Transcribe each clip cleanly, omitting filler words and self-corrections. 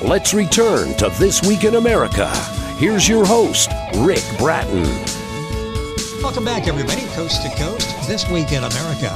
Let's return to This Week in America. Here's your host, Rick Bratton. Welcome back, everybody, coast to coast, This Week in America.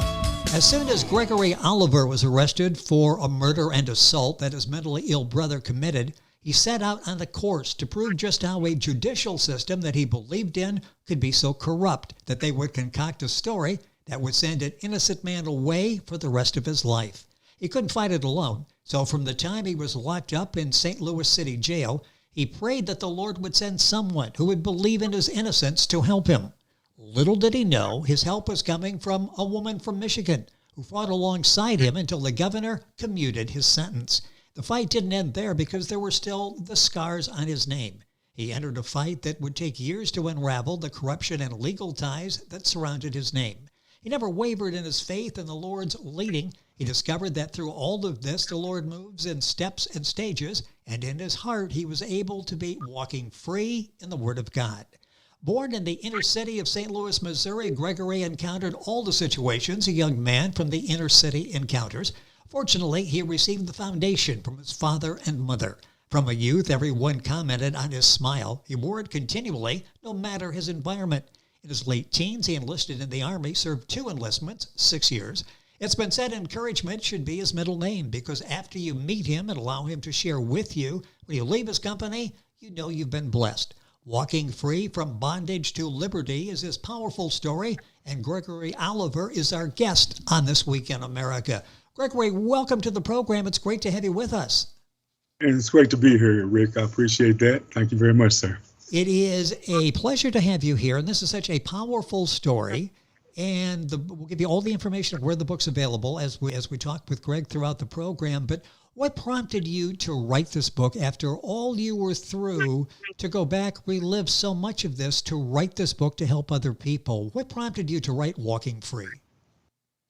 As soon as Gregory Oliver was arrested for a murder and assault that his mentally ill brother committed, he set out on the course to prove just how a judicial system that he believed in could be so corrupt that they would concoct a story that would send an innocent man away for the rest of his life. He couldn't fight it alone, so from the time he was locked up in St. Louis City Jail, he prayed that the Lord would send someone who would believe in his innocence to help him. Little did he know his help was coming from a woman from Michigan who fought alongside him until the governor commuted his sentence. The fight didn't end there because there were still the scars on his name. He entered a fight that would take years to unravel the corruption and legal ties that surrounded his name. He never wavered in his faith in the Lord's leading. He discovered that through all of this, the Lord moves in steps and stages, and in his heart, he was able to be walking free in the Word of God. Born in the inner city of St. Louis, Missouri, Gregory encountered all the situations a young man from the inner city encounters. Fortunately, he received the foundation from his father and mother. From a youth, everyone commented on his smile. He wore it continually, no matter his environment. In his late teens, he enlisted in the Army, served 2 enlistments, 6 years. It's been said encouragement should be his middle name because after you meet him and allow him to share with you, when you leave his company, you know you've been blessed. Walking free from bondage to liberty is his powerful story, and Gregory Oliver is our guest on This Week in America. Gregory, welcome to the program. It's great to have you with us. And it's great to be here, Rick. I appreciate that. Thank you very much, sir. It is a pleasure to have you here, and this is such a powerful story. And we'll give you all the information of where the book's available as we talk with Greg throughout the program. But what prompted you to write this book after all you were through to go back, relive so much of this, to write this book to help other people? What prompted you to write Walking Free?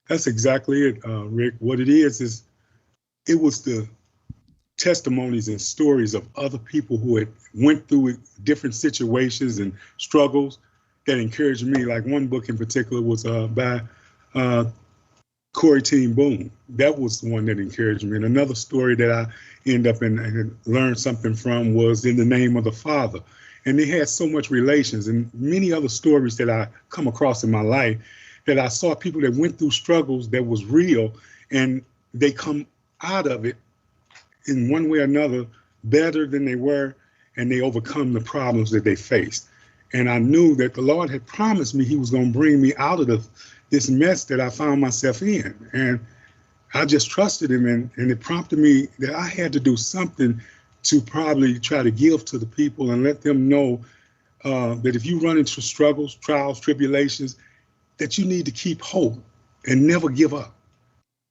That's exactly it, Rick. What it is it was the testimonies and stories of other people who had went through different situations and struggles that encouraged me. Like one book in particular was by Corey Team Boone. That was the one that encouraged me. And another story that I ended up and learned something from was In the Name of the Father. And they had so much relations and many other stories that I come across in my life that I saw people that went through struggles that was real and they come out of it in one way or another better than they were, and they overcome the problems that they faced. And I knew that the Lord had promised me he was going to bring me out of this mess that I found myself in. And I just trusted him, and it prompted me that I had to do something to probably try to give to the people and let them know that if you run into struggles, trials, tribulations, that you need to keep hope and never give up.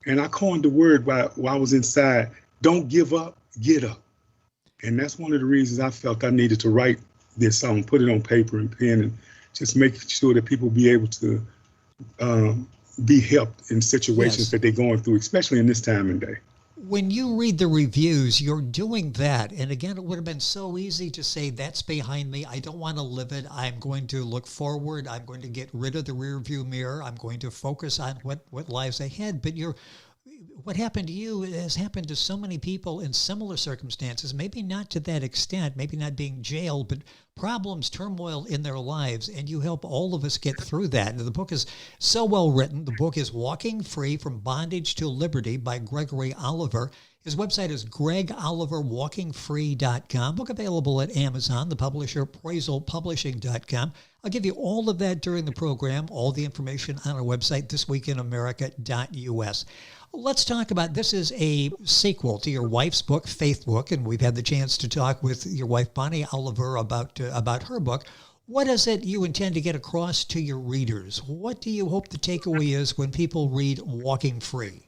And I coined the word while I was inside, don't give up, get up. And that's one of the reasons I felt I needed to write this song, put it on paper and pen, and just make sure that people be able to be helped in situations that they're going through, especially in this time and day. When you read the reviews, you're doing that. And again, it would have been so easy to say, that's behind me. I don't want to live it. I'm going to look forward. I'm going to get rid of the rearview mirror. I'm going to focus on what lies ahead. But what happened to you has happened to so many people in similar circumstances, maybe not to that extent, maybe not being jailed, but problems, turmoil in their lives, and you help all of us get through that. And the book is so well written. The book is Walking Free from Bondage to Liberty by Gregory Oliver. His website is gregoliverwalkingfree.com. Book available at Amazon, the publisher, PraiselPublishing.com. I'll give you all of that during the program, all the information on our website, thisweekinamerica.us. Let's talk about, this is a sequel to your wife's book, Faith Book, and we've had the chance to talk with your wife, Bonnie Oliver, about her book. What is it you intend to get across to your readers? What do you hope the takeaway is when people read Walking Free?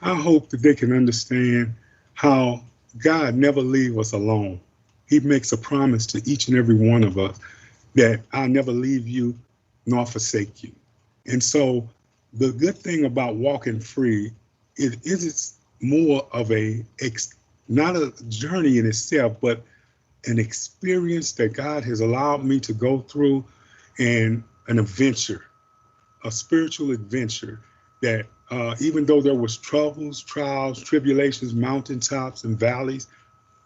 I hope that they can understand how God never leaves us alone. He makes a promise to each and every one of us that I'll never leave you nor forsake you. And so the good thing about Walking Free is more of not a journey in itself, but an experience that God has allowed me to go through, and an adventure, a spiritual adventure that even though there was troubles, trials, tribulations, mountaintops and valleys,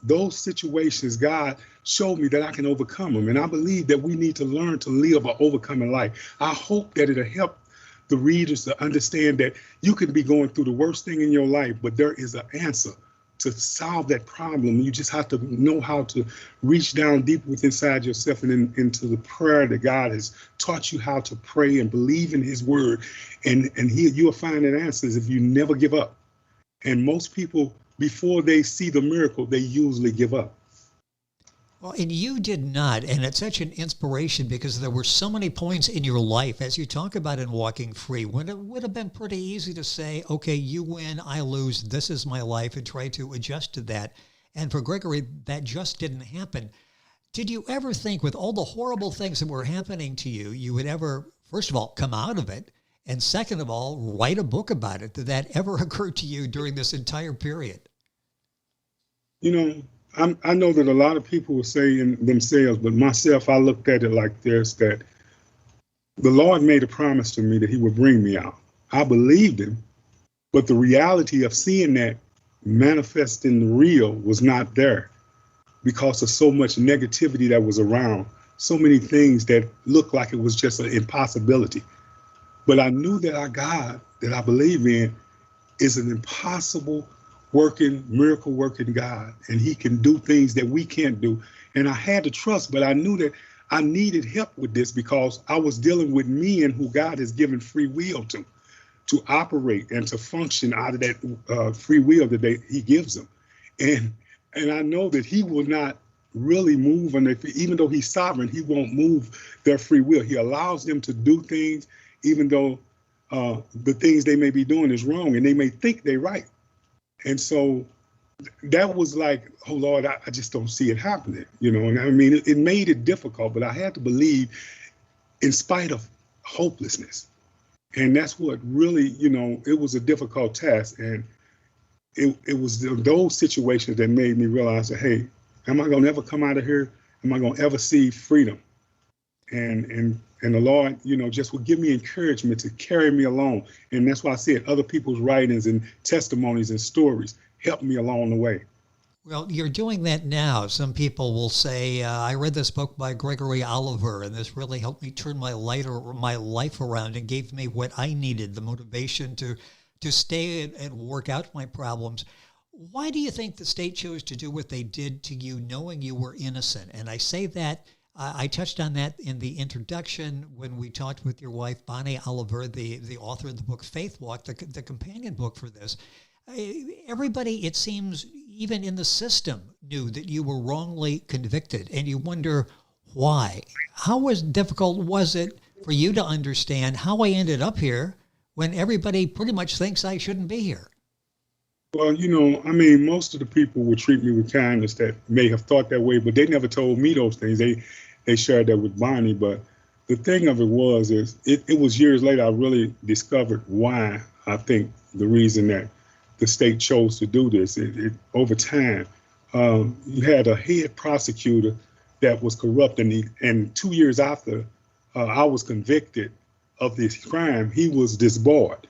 those situations, God showed me that I can overcome them. And I believe that we need to learn to live an overcoming life. I hope that it'll help the readers to understand that you could be going through the worst thing in your life, but there is an answer to solve that problem. You just have to know how to reach down deep within inside yourself and into the prayer that God has taught you how to pray and believe in his word. And you'll find that answers if you never give up. And most people, before they see the miracle, they usually give up. Well, and you did not, and it's such an inspiration because there were so many points in your life, as you talk about in Walking Free, when it would have been pretty easy to say, okay, you win, I lose, this is my life, and try to adjust to that. And for Gregory, that just didn't happen. Did you ever think, with all the horrible things that were happening to you, you would ever, first of all, come out of it, and second of all, write a book about it? Did that ever occur to you during this entire period? You know, I know that a lot of people will say in themselves, but myself, I looked at it like this, that the Lord made a promise to me that he would bring me out. I believed him, but the reality of seeing that manifest in the real was not there because of so much negativity that was around, so many things that looked like it was just an impossibility. But I knew that our God that I believe in is an impossible working, miracle working God, and he can do things that we can't do. And I had to trust, but I knew that I needed help with this because I was dealing with me and who God has given free will to operate and to function out of that free will that he gives them. And I know that he will not really move, and even though he's sovereign, he won't move their free will. He allows them to do things, even though the things they may be doing is wrong, and they may think they're right. And so that was like, oh, Lord, I just don't see it happening, you know. And I mean, it made it difficult, but I had to believe in spite of hopelessness. And that's what really, you know, it was a difficult task. And it was those situations that made me realize that, hey, am I going to ever come out of here? Am I going to ever see freedom? And the Lord, you know, just would give me encouragement to carry me along. And that's why I said other people's writings and testimonies and stories helped me along the way. Well, you're doing that now. Some people will say, I read this book by Gregory Oliver, and this really helped me turn my life around and gave me what I needed, the motivation to stay and work out my problems. Why do you think the state chose to do what they did to you, knowing you were innocent? And I say that, I touched on that in the introduction when we talked with your wife, Bonnie Oliver, the author of the book Faith Walk, the companion book for this. Everybody, it seems, even in the system, knew that you were wrongly convicted, and you wonder why. How difficult was it for you to understand how I ended up here when everybody pretty much thinks I shouldn't be here? Well, you know, I mean, most of the people would treat me with kindness that may have thought that way, but they never told me those things. They shared that with Bonnie. But the thing of it was, it was years later I really discovered why I think the reason that the state chose to do this. Over time, you had a head prosecutor that was corrupt, and 2 years after I was convicted of this crime, he was disbarred.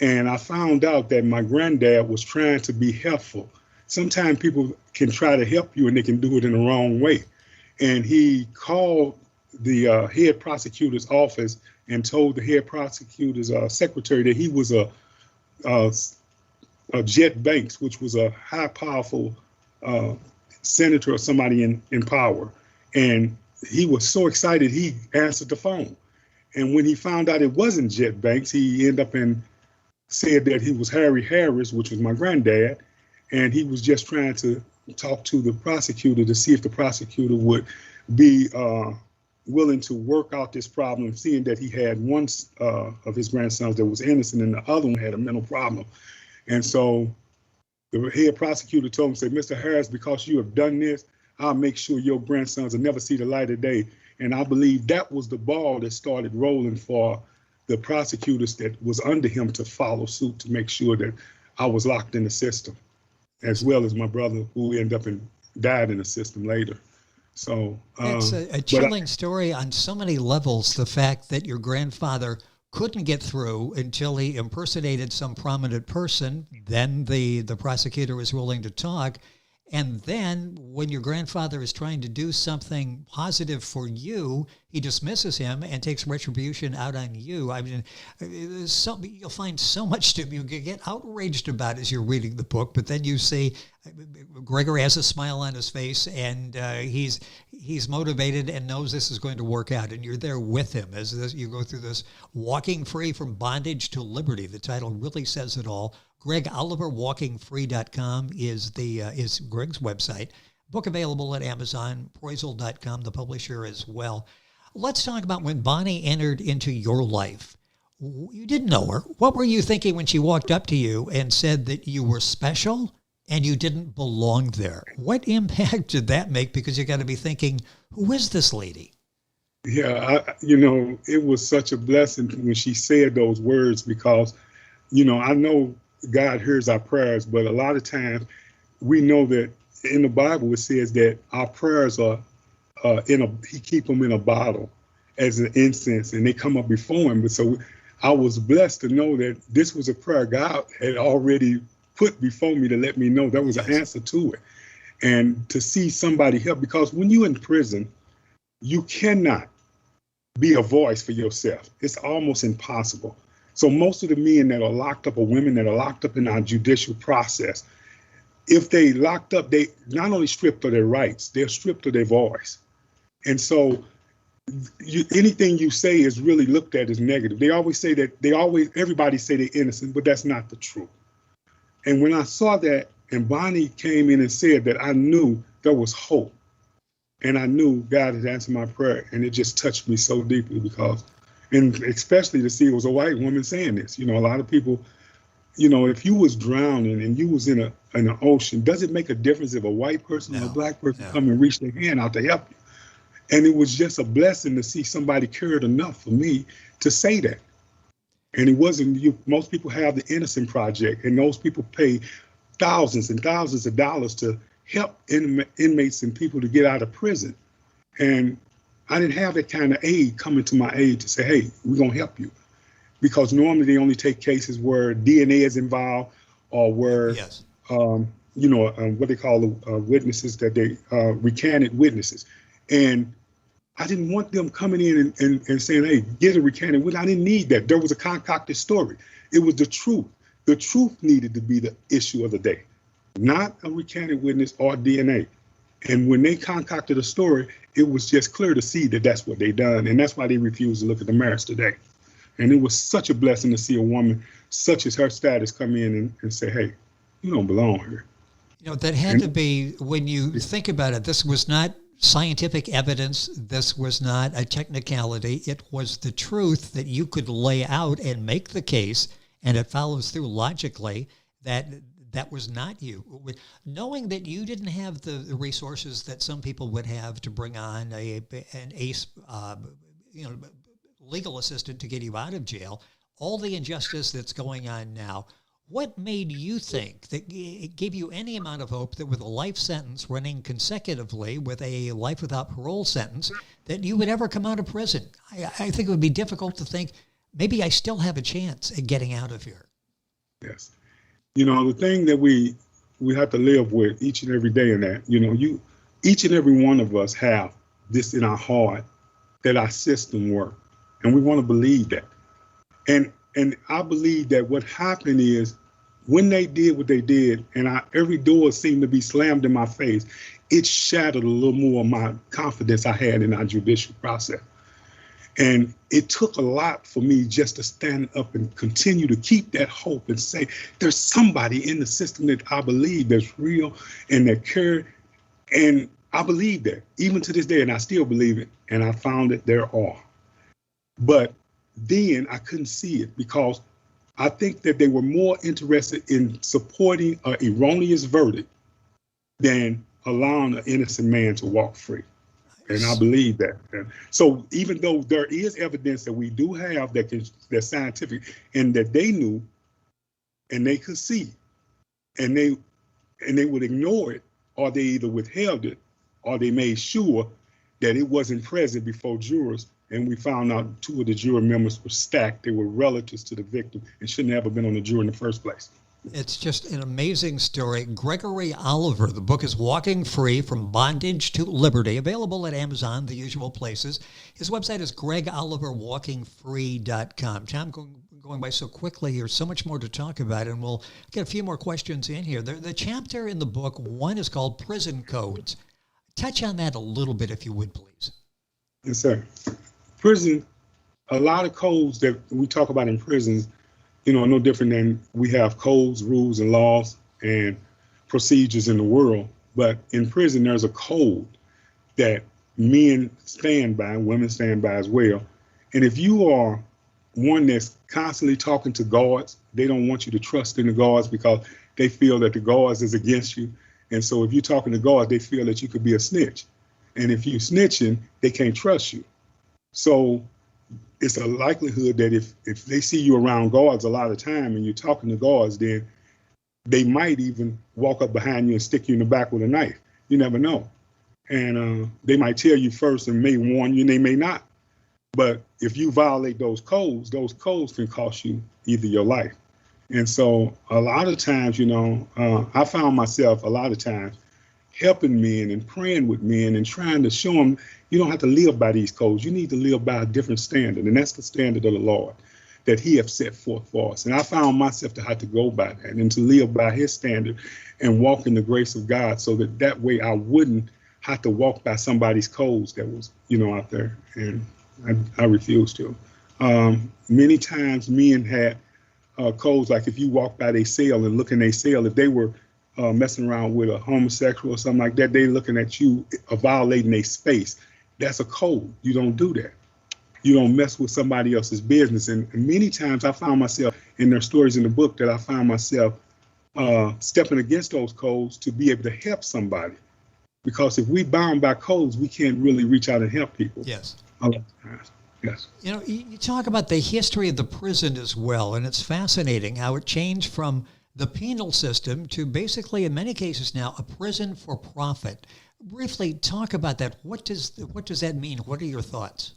And I found out that my granddad was trying to be helpful. Sometimes people can try to help you and they can do it in the wrong way. And he called the head prosecutor's office and told the head prosecutor's secretary that he was a Jet Banks, which was a high, powerful senator or somebody in power. And he was so excited, he answered the phone. And when he found out it wasn't Jet Banks, he ended up and said that he was Harry Harris, which was my granddad. And he was just trying to talk to the prosecutor to see if the prosecutor would be willing to work out this problem, seeing that he had one of his grandsons that was innocent and the other one had a mental problem. And so the head prosecutor told him, said, Mr. Harris, because you have done this, I'll make sure your grandsons will never see the light of day. And I believe that was the ball that started rolling for the prosecutors that was under him to follow suit to make sure that I was locked in the system, as well as my brother who ended up and died in the system later. So it's a chilling story on so many levels. The fact that your grandfather couldn't get through until he impersonated some prominent person. Then the prosecutor was willing to talk. And then when your grandfather is trying to do something positive for you, he dismisses him and takes retribution out on you. I mean, you'll find so much to you get outraged about as you're reading the book, but then you see Gregory has a smile on his face, and he's motivated and knows this is going to work out, and you're there with him as you go through this Walking Free from Bondage to Liberty. The title really says it all. Greg Oliver, walkingfree.com is Greg's website. Book available at Amazon, Proisal.com, the publisher as well. Let's talk about when Bonnie entered into your life. You didn't know her. What were you thinking when she walked up to you and said that you were special and you didn't belong there? What impact did that make? Because you got to be thinking, who is this lady? Yeah, it was such a blessing when she said those words because, I know God hears our prayers, but a lot of times we know that in the Bible it says that our prayers are he keep them in a bottle as an incense, and they come up before him. But so I was blessed to know that this was a prayer God had already put before me to let me know there was an answer to it, and to see somebody help. Because when you're in prison, you cannot be a voice for yourself. It's almost impossible. So most of the men that are locked up, or women that are locked up in our judicial process, if they locked up, they not only stripped of their rights, they're stripped of their voice. And so anything you say is really looked at as negative. They always say that everybody say they're innocent, but that's not the truth. And when I saw that, and Bonnie came in and said that, I knew there was hope. And I knew God had answered my prayer, and it just touched me so deeply and especially to see it was a white woman saying this. A lot of people, if you was drowning and you was in an ocean, does it make a difference if a white person or a black person come and reach their hand out to help you? And it was just a blessing to see somebody cared enough for me to say that. And it wasn't most people have the Innocent Project, and those people pay thousands and thousands of dollars to help inmates and people to get out of prison. And I didn't have that kind of aid coming to my aid to say, hey, we're going to help you. Because normally they only take cases where DNA is involved, or where, what they call witnesses, that they recanted witnesses. And I didn't want them coming in and saying, hey, get a recanted witness. I didn't need that. There was a concocted story. It was the truth. The truth needed to be the issue of the day, not a recanted witness or DNA. And when they concocted a story, it was just clear to see that that's what they done. And that's why they refused to look at the merits today. And it was such a blessing to see a woman such as her status come in and say, hey, you don't belong here. That had to be, when you think about it, this was not scientific evidence. This was not a technicality. It was the truth that you could lay out and make the case, and it follows through logically that was not you. Knowing that you didn't have the resources that some people would have to bring on an ace, legal assistant to get you out of jail, all the injustice that's going on now, what made you think that it gave you any amount of hope that with a life sentence running consecutively with a life without parole sentence, that you would ever come out of prison? I think it would be difficult to think, maybe I still have a chance at getting out of here. Yes. The thing that we have to live with each and every day in that, each and every one of us have this in our heart, that our system works. And we want to believe that. And I believe that what happened is when they did what they did, and every door seemed to be slammed in my face, it shattered a little more of my confidence I had in our judicial process. And it took a lot for me just to stand up and continue to keep that hope and say, there's somebody in the system that I believe that's real and that care. And I believe that even to this day, and I still believe it. And I found that there are. But then I couldn't see it because I think that they were more interested in supporting an erroneous verdict than allowing an innocent man to walk free. And I believe that. And so even though there is evidence that we do have that's scientific and that they knew and they could see, and they would ignore it, or they either withheld it or they made sure that it wasn't present before jurors. And we found out 2 of the jury members were stacked. They were relatives to the victim and shouldn't have ever been on the jury in the first place. It's just an amazing story. Gregory Oliver. The book is Walking Free from Bondage to Liberty, available at Amazon, the usual places. His website is gregoliverwalkingfree.com. Tom, going by so quickly here, so much more to talk about, and we'll get a few more questions in here. The chapter in the book, one is called Prison Codes. Touch on that a little bit, if you would, please. Yes, sir. Prison, a lot of codes that we talk about in prisons, no different than we have codes, rules, and laws and procedures in the world. But in prison, there's a code that men stand by, women stand by as well. And if you are one that's constantly talking to guards, they don't want you to trust in the guards because they feel that the guards is against you. And so if you're talking to guards, they feel that you could be a snitch. And if you're snitching, they can't trust you. So it's a likelihood that if they see you around guards a lot of time and you're talking to guards, then they might even walk up behind you and stick you in the back with a knife. You never know. And they might tell you first and may warn you, and they may not. But if you violate those codes can cost you either your life. And so a lot of times, I found myself a lot of times helping men and praying with men and trying to show them you don't have to live by these codes. You need to live by a different standard. And that's the standard of the Lord that he has set forth for us. And I found myself to have to go by that and to live by his standard and walk in the grace of God so that way I wouldn't have to walk by somebody's codes that was, out there. And I refuse to. Many times men had codes, like if you walk by their cell and look in their cell, if they were messing around with a homosexual or something like that, they looking at you violating their space. That's a code. You don't do that. You don't mess with somebody else's business. And many times I found myself in their stories in the book that I found myself stepping against those codes to be able to help somebody. Because if we bound by codes, we can't really reach out and help people. Yes. Yes. You talk about the history of the prison as well, and it's fascinating how it changed from the penal system to basically, in many cases now, a prison for profit. Briefly talk about that. What does that mean? What are your thoughts?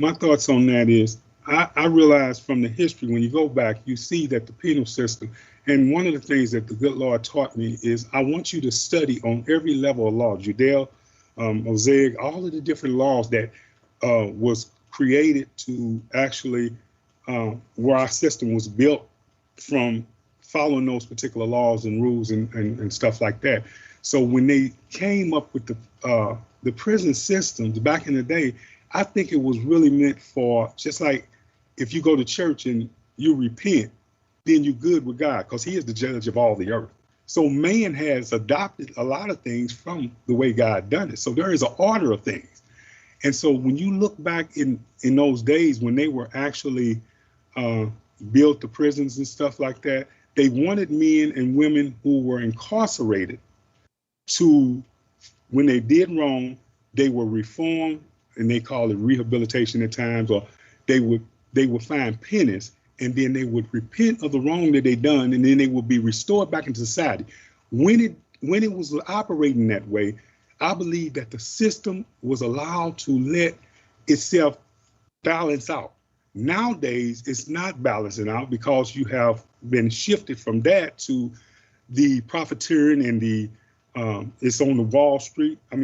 My thoughts on that is, I realize from the history, when you go back, you see that the penal system, and one of the things that the good Lord taught me is I want you to study on every level of law, Judicial, Mosaic, all of the different laws that was created to actually where our system was built from following those particular laws and rules and stuff like that. So when they came up with the prison systems back in the day, I think it was really meant for, just like if you go to church and you repent, then you're good with God because he is the judge of all the earth. So man has adopted a lot of things from the way God done it. So there is an order of things. And so when you look back in those days when they were actually built the prisons and stuff like that, they wanted men and women who were incarcerated to, when they did wrong, they were reformed, and they call it rehabilitation at times, or they would find penance, and then they would repent of the wrong that they done, and then they would be restored back into society. When it was operating that way, I believe that the system was allowed to let itself balance out. Nowadays, it's not balancing out because you have been shifted from that to the profiteering and the it's on the Wall Street. On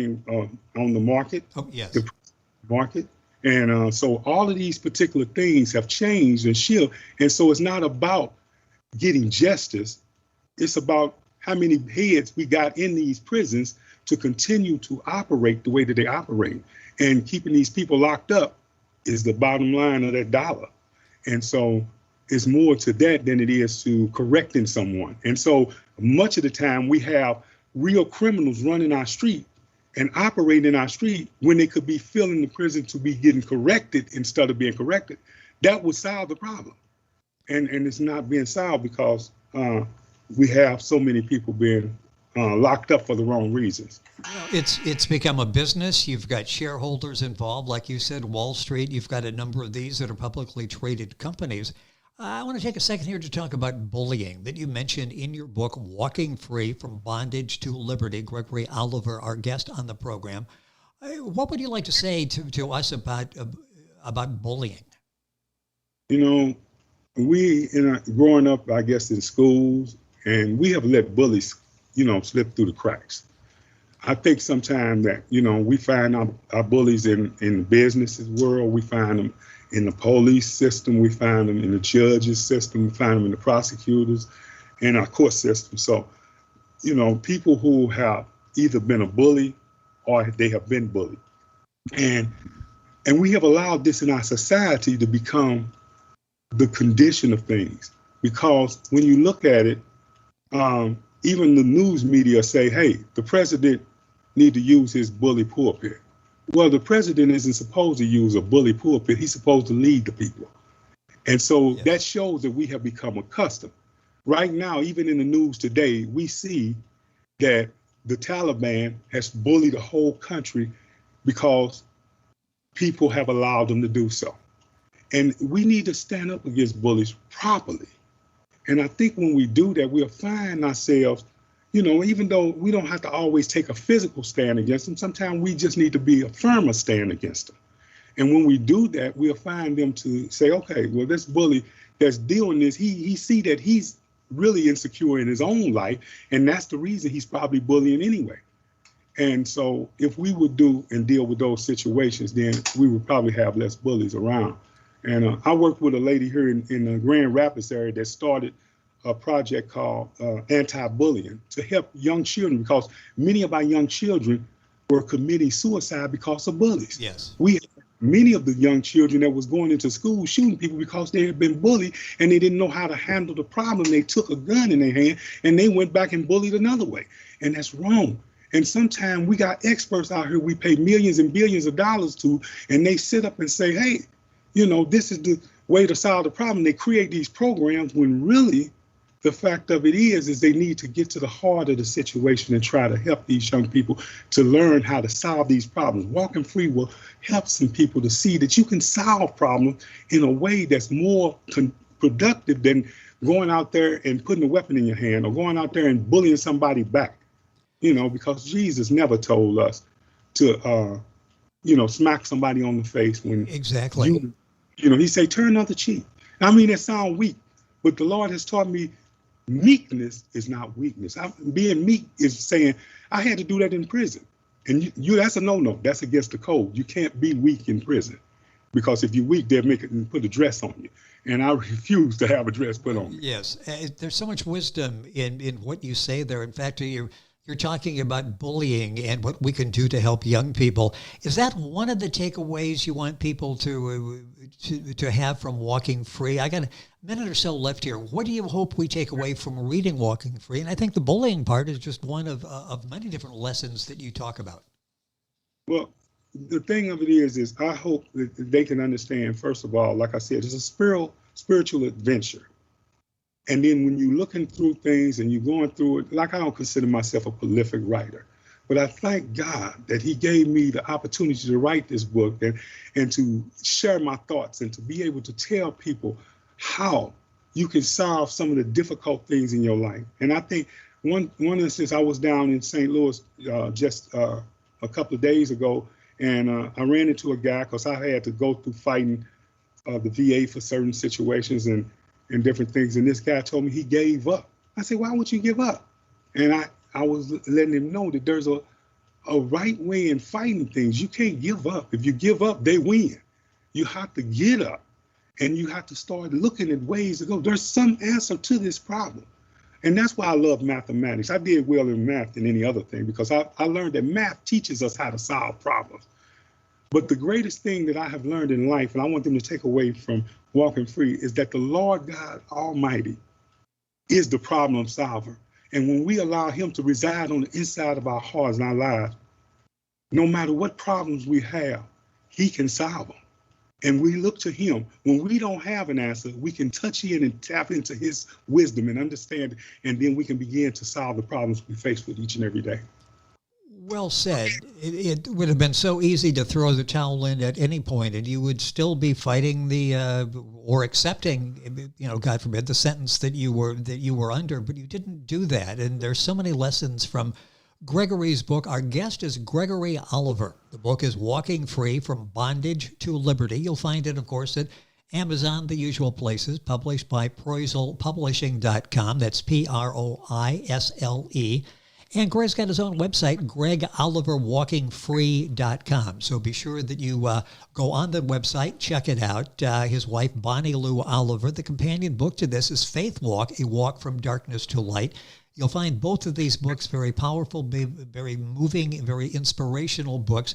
the market. Oh, yes. The market. And so all of these particular things have changed and shifted. And so it's not about getting justice. It's about how many heads we got in these prisons to continue to operate the way that they operate. And keeping these people locked up is the bottom line of that dollar. And so it's more to that than it is to correcting someone. And so much of the time we have real criminals running our street and operating in our street when they could be filling the prison to be getting corrected instead of being corrected. That would solve the problem. And it's not being solved because we have so many people being locked up for the wrong reasons. It's become a business. You've got shareholders involved, like you said, Wall Street. You've got a number of these that are publicly traded companies. I want to take a second here to talk about bullying that you mentioned in your book, Walking Free from Bondage to Liberty. Gregory Oliver, our guest on the program. What would you like to say to us about bullying? we, growing up, I guess, in schools, and we have let bullies, slip through the cracks. I think sometimes that, we find our bullies in the business world, we find them in the police system, we find them in the judges system, we find them in the prosecutors and our court system. So, people who have either been a bully or they have been bullied. And we have allowed this in our society to become the condition of things. Because when you look at it, even the news media say, hey, the president need to use his bully pulpit. Well, the president isn't supposed to use a bully pulpit. He's supposed to lead the people. And so that shows that we have become accustomed. Right now, even in the news today, we see that the Taliban has bullied the whole country because people have allowed them to do so. And we need to stand up against bullies properly. And I think when we do that, we'll find ourselves, even though we don't have to always take a physical stand against them, sometimes we just need to be a firmer stand against them. And when we do that, we'll find them to say, okay, well, this bully that's doing this, he see that he's really insecure in his own life, and that's the reason he's probably bullying anyway. And so if we would do and deal with those situations, then we would probably have less bullies around. And I worked with a lady here in the Grand Rapids area that started a project called anti-bullying to help young children, because many of our young children were committing suicide because of bullies. Yes. We had many of the young children that was going into school shooting people because they had been bullied and they didn't know how to handle the problem. They took a gun in their hand and they went back and bullied another way. And that's wrong. And sometimes we got experts out here we pay millions and billions of dollars to, and they sit up and say, hey, this is the way to solve the problem. They create these programs when really the fact of it is they need to get to the heart of the situation and try to help these young people to learn how to solve these problems. Walking Free will help some people to see that you can solve problems in a way that's more productive than going out there and putting a weapon in your hand or going out there and bullying somebody back, because Jesus never told us to, smack somebody on the face when exactly. He say, turn another cheek. I mean, that sounds weak, but the Lord has taught me meekness is not weakness. Being meek is saying, I had to do that in prison. And that's a no-no. That's against the code. You can't be weak in prison, because if you're weak, they'll make it and put a dress on you. And I refuse to have a dress put on me. Yes, there's so much wisdom in what you say there. In fact, you're talking about bullying and what we can do to help young people. Is that one of the takeaways you want people to have from Walking Free? I got a minute or so left here. What do you hope we take away from reading Walking Free? And I think the bullying part is just one of many different lessons that you talk about. Well, the thing of it is I hope that they can understand, first of all, like I said, it's a spiritual adventure. And then when you're looking through things and you're going through it, like I don't consider myself a prolific writer, but I thank God that he gave me the opportunity to write this book and to share my thoughts and to be able to tell people how you can solve some of the difficult things in your life. And I think one instance, I was down in St. Louis just a couple of days ago, and I ran into a guy because I had to go through fighting the VA for certain situations and different things. And this guy told me he gave up. I said, why would you give up? And I was letting him know that there's a right way in fighting things. You can't give up. If you give up, they win. You have to get up and you have to start looking at ways to go. There's some answer to this problem. And that's why I love mathematics. I did well in math than any other thing because I learned that math teaches us how to solve problems. But the greatest thing that I have learned in life, and I want them to take away from Walking Free, is that the Lord God Almighty is the problem solver. And when we allow him to reside on the inside of our hearts and our lives, no matter what problems we have, he can solve them. And we look to him. When we don't have an answer, we can touch in and tap into his wisdom and understand, and then we can begin to solve the problems we face with each and every day. Well said. It would have been so easy to throw the towel in at any point, and you would still be fighting or accepting, God forbid, the sentence that you were under. But you didn't do that, and there's so many lessons from Gregory's book. Our guest is Gregory Oliver. The book is Walking Free: From Bondage to Liberty. You'll find it, of course, at Amazon, the usual places, published by proiselpublishing.com. That's Proisle. And Greg's got his own website, GregOliverWalkingFree.com. So be sure that you go on the website, check it out. His wife, Bonnie Lou Oliver, the companion book to this is Faith Walk, A Walk from Darkness to Light. You'll find both of these books very powerful, very moving, very inspirational books.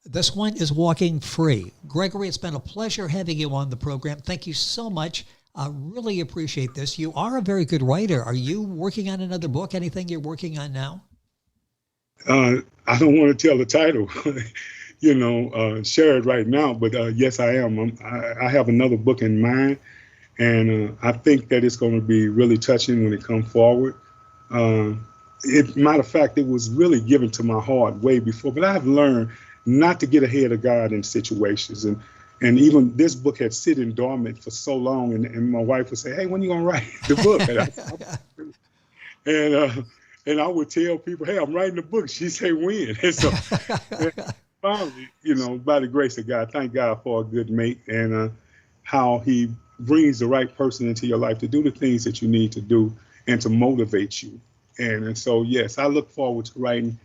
This one is Walking Free. Gregory, it's been a pleasure having you on the program. Thank you so much. I really appreciate this. You are a very good writer. Are you working on another book? Anything you're working on now? I don't want to tell the title, share it right now, but yes, I am. I have another book in mind, and I think that it's going to be really touching when it comes forward. Matter of fact, it was really given to my heart way before, but I have learned not to get ahead of God in situations. And even this book had sitting dormant for so long, and my wife would say, "Hey, when are you gonna write the book?" And I would tell people, "Hey, I'm writing the book." She'd say, "When?" And so finally, by the grace of God, thank God for a good mate and how he brings the right person into your life to do the things that you need to do and to motivate you. And so, yes, I look forward to writing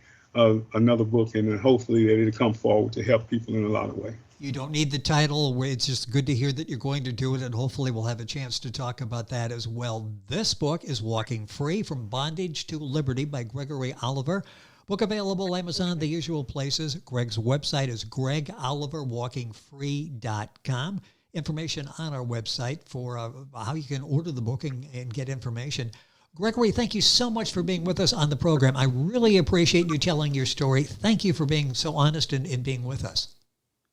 another book, and hopefully that it'll come forward to help people in a lot of ways. You don't need the title. It's just good to hear that you're going to do it, and hopefully we'll have a chance to talk about that as well. This book is Walking Free, From Bondage to Liberty by Gregory Oliver. Book available Amazon, the usual places. Greg's website is GregOliverWalkingFree.com. Information on our website for how you can order the book and get information. Gregory, thank you so much for being with us on the program. I really appreciate you telling your story. Thank you for being so honest and being with us.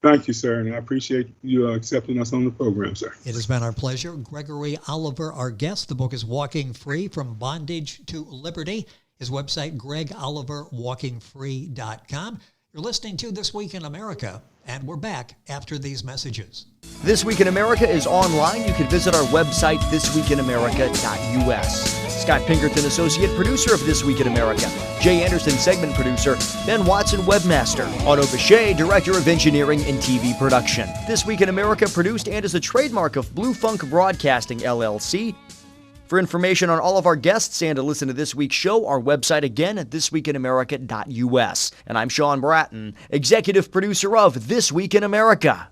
Thank you, sir, and I appreciate you accepting us on the program, sir. It has been our pleasure. Gregory Oliver, our guest. The book is Walking Free, From Bondage to Liberty. His website, GregOliverWalkingFree.com. You're listening to This Week in America, and we're back after these messages. This Week in America is online. You can visit our website, thisweekinamerica.us. Scott Pinkerton, Associate Producer of This Week in America. Jay Anderson, Segment Producer. Ben Watson, Webmaster. Otto Bechet, Director of Engineering and TV Production. This Week in America produced and is a trademark of Blue Funk Broadcasting, LLC. For information on all of our guests and to listen to this week's show, our website again at thisweekinamerica.us. And I'm Sean Bratton, Executive Producer of This Week in America.